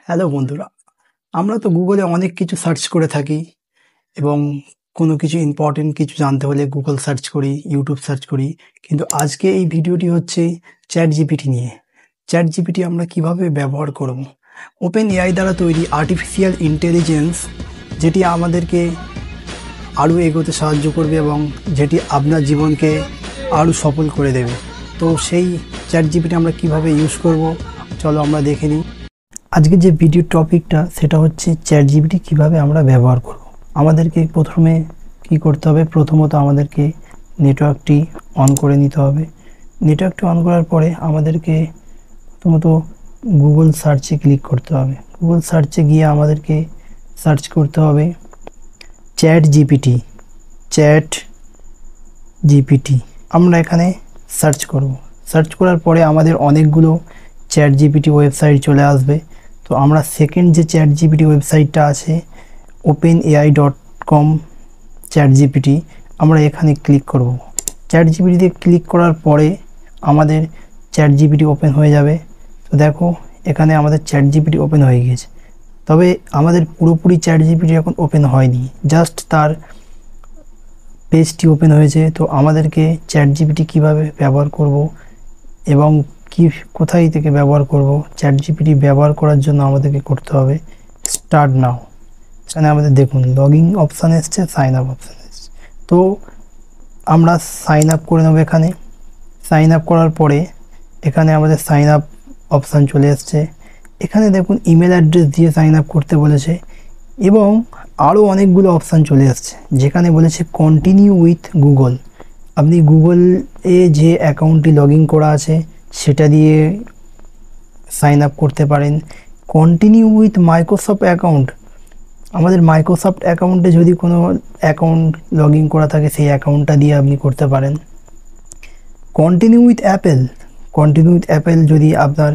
Hello বন্ধুরা, আমরা তো গুগলে অনেক কিছু সার্চ করে থাকি এবং কোনো কিছু ইম্পর্টেন্ট কিছু জানতে হলে গুগল সার্চ করি, ইউটিউব সার্চ করি। কিন্তু আজকে এই ভিডিওটি হচ্ছে চ্যাট জিপিটি নিয়ে। চ্যাট জিপিটি আমরা কিভাবে ব্যবহার করব? ওপেন এআই দ্বারা তৈরি আর্টিফিশিয়াল ইন্টেলিজেন্স, যেটি আমাদেরকে আরও এগোতে সাহায্য করবে এবং যেটি আপনার জীবনকে আরও সফল করে দেবে। তো সেই চ্যাট জিপিটি আমরা কিভাবে ইউজ করব, চলো আমরা দেখে নিই। আজকে যে ভিডিও টপিকটা সেটা হচ্ছে চ্যাট জিপিটি কীভাবে আমরা ব্যবহার করব। আমাদেরকে প্রথমে কি করতে হবে? প্রথমত আমাদেরকে নেটওয়ার্কটি অন করে নিতে হবে। নেটওয়ার্কটি অন করার পরে আমাদেরকে প্রথমত গুগল সার্চে ক্লিক করতে হবে। গুগল সার্চে গিয়ে আমাদেরকে সার্চ করতে হবে চ্যাট জিপিটি। চ্যাট জিপিটি আমরা এখানে সার্চ করব। সার্চ করার পরে আমাদের অনেকগুলো চ্যাট জিপিটি ওয়েবসাইট চলে আসবে। তো আমরা সেকেন্ড যে চ্যাট জিপিটি ওয়েবসাইটটা আছে openai.com চ্যাট জিপিটি, আমরা এখানে ক্লিক করব। চ্যাট জিপিটিতে ক্লিক করার পরে আমাদের চ্যাট জিপিটি ওপেন হয়ে যাবে। তো দেখো এখানে আমাদের চ্যাট জিপিটি ওপেন হয়ে গেছে। তবে আমাদের পুরোপুরি চ্যাট জিপিটি এখন ওপেন হয়নি, জাস্ট তার পেজটি ওপেন হয়েছে। তো আমাদেরকে চ্যাট জিপিটি কীভাবে ব্যবহার করব এবং কোথায় থেকে ব্যবহার করব, চ্যাট জিপিটি ব্যবহার করার জন্য আমাদেরকে করতে হবে স্টার্ট নাও। এখানে আমাদের দেখুন লগইন অপশান এসছে, সাইন আপ অপশান এসছে। তো আমরা সাইন আপ করে নেব। এখানে সাইন আপ করার পরে এখানে আমাদের সাইন আপ অপশান চলে এসছে। এখানে দেখুন ইমেল অ্যাড্রেস দিয়ে সাইন আপ করতে বলেছে এবং আরও অনেকগুলো অপশান চলে আসছে যেখানে বলেছে কন্টিনিউ উইথ গুগল। আপনি গুগলে যে অ্যাকাউন্টটি লগ ইন করা আছে সেটা দিয়ে সাইন আপ করতে পারেন। কন্টিনিউ উইথ মাইক্রোসফট অ্যাকাউন্ট, আমাদের মাইক্রোসফট অ্যাকাউন্টে যদি কোনো অ্যাকাউন্ট লগ ইন করা থাকে সেই অ্যাকাউন্টটা দিয়ে আপনি করতে পারেন। Continue with Apple, continue with Apple যদি আপনার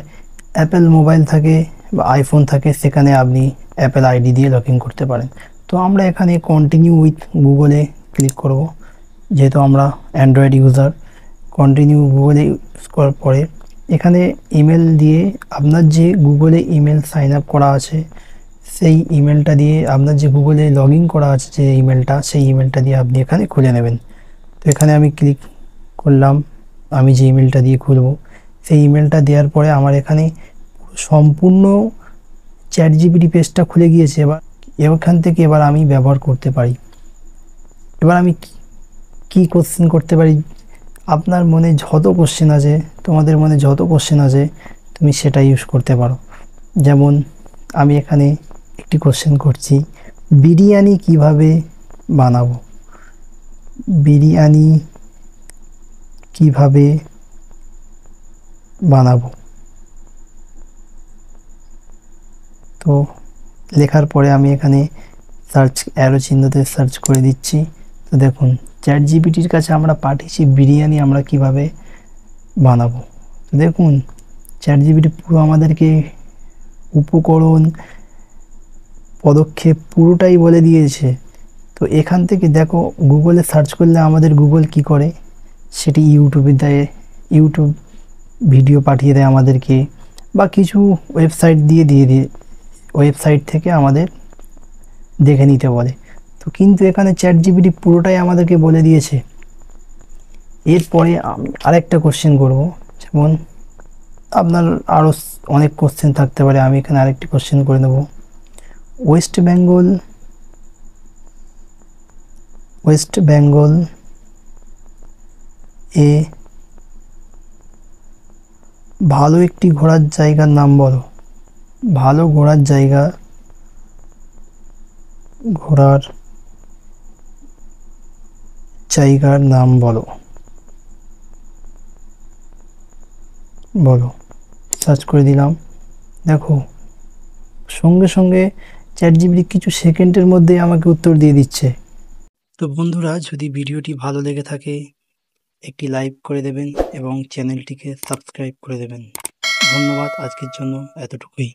অ্যাপেল মোবাইল থাকে বা আইফোন থাকে সেখানে আপনি অ্যাপেল আইডি দিয়ে লগ ইন করতে পারেন। তো আমরা এখানে কন্টিনিউ উইথ গুগলে ক্লিক করব, যেহেতু আমরা অ্যান্ড্রয়েড ইউজার। কন্টিনিউ গুগলে ইউজ করার পরে এখানে ইমেল দিয়ে আপনার যে গুগলে ইমেল সাইন আপ করা আছে সেই ইমেলটা দিয়ে, আপনার যে গুগলে লগ ইন করা আছে যে ইমেলটা, সেই ইমেলটা দিয়ে আপনি এখানে খুলে নেবেন। তো এখানে আমি ক্লিক করলাম, আমি যে ইমেলটা দিয়ে খুলব সেই ইমেলটা দেওয়ার পরে আমার এখানে সম্পূর্ণ চ্যাট জিপিটি পেজটা খুলে গিয়েছে। এখান থেকে এবার আমি ব্যবহার করতে পারি। এবার আমি কি কোশ্চেন করতে পারি? আপনার মনে যত কোশ্চেন আছে, তোমাদের মনে যত কোশ্চেন আছে তুমি সেটা ইউজ করতে পারো। যেমন আমি এখানে একটি কোশ্চেন করছি, বিরিয়ানি কিভাবে বানাবো? বিরিয়ানি কিভাবে বানাবো? তো লেখার পরে আমি এখানে সার্চ অ্যারো চিহ্নতে সার্চ করে দিচ্ছি। তো দেখুন চ্যাট জিপিটির কাছে আমরা পাঠিয়েছি বিরিয়ানি আমরা কিভাবে বানাবো। তো দেখুন চ্যাট জিপিটি পুরো আমাদেরকে উপকরণ, পদক্ষেপ পুরোটাই বলে দিয়েছে। তো এখান থেকে দেখো গুগলে সার্চ করলে আমাদের গুগল কি করে, সেটি ইউটিউবে দেয়, ইউটিউব ভিডিও পাঠিয়ে দেয় আমাদেরকে, বা কিছু ওয়েবসাইট দিয়ে ওয়েবসাইট থেকে আমাদের দেখে নিতে বলে। তো কিন্তু এখানে চ্যাট জিপিটি পুরোটাই আমাদেরকে বলে দিয়েছে। এরপরে আমি আরেকটা কোশ্চেন করব, যেমন আপনার আরও অনেক কোশ্চেন থাকতে পারে। আমি এখানে আরেকটি কোশ্চেন করে নেব, ওয়েস্ট বেঙ্গল এ ভালো একটি ঘোরার জায়গার নাম বলো। ভালো ঘোরার জায়গার নাম বলো। সার্চ করে দিলাম। দেখো সঙ্গে সঙ্গে চ্যাট জিপিটি কিছু সেকেন্ডের মধ্যে আমাকে উত্তর দিয়ে দিচ্ছে। তো বন্ধুরা, যদি ভিডিওটি ভালো লেগে থাকে একটি লাইক করে দেবেন এবং চ্যানেলটিকে সাবস্ক্রাইব করে দেবেন। ধন্যবাদ, আজকের জন্য এতটুকুই।